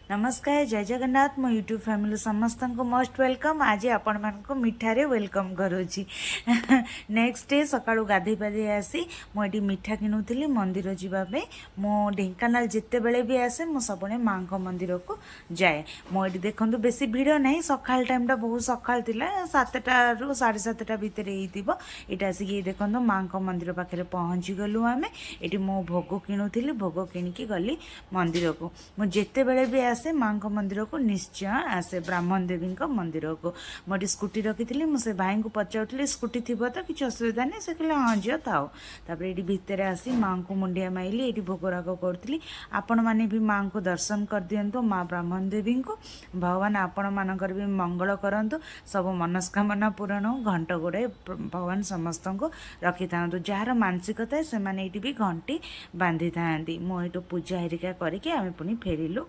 नमस्कार जय जगन्नाथ मो यूट्यूब फैमिली समस्त को मोस्ट वेलकम। आज आपण मान मिठारे वेलकम करुच्ची। नेक्स्ट डे सकाळू गाधे पाधे आसी मुझे मिठा किणुली मंदिर जावाई। मो ढेंकानाल जिते बेले भी आसे मो सबुने माँ को मंदिर को जाए। मुझे देखो बेसी भिड़ ना सकाल टाइम बहुत सकाल थिला 7टा रू 7:30 भितर यहाँ आसिक देखो माँ को मंदिर पाखे पहुँची गलु। आम ये मो भोग किणुली भोग किणिकी गली मंदिर को। मुझे बेले भी आसे माँ को मंदिर को निश्चय आसे ब्राह्मण देवी मंदिर को। मुझे स्कूटी रखी थी मुझे भाई को पचारूली स्कूटी थी तो किसी असुविधा नहीं। से कहले हाँ झील थाओ। ये भितर आसी माँ को मुंडिया माइली ये भोगराग करी। आपण मैंने भी माँ को दर्शन कर दिंतु माँ ब्राह्मण देवी को। भगवान आपण मानकर भी मंगल करंतु सब मनस्कामना पूरण हो। घंट गुड़े भगवान समस्त को रखी था जार मानसिक थाए से भी घंटी बांधि था। मुझे पूजा हेरिका करके आम पुणी फेरिलु।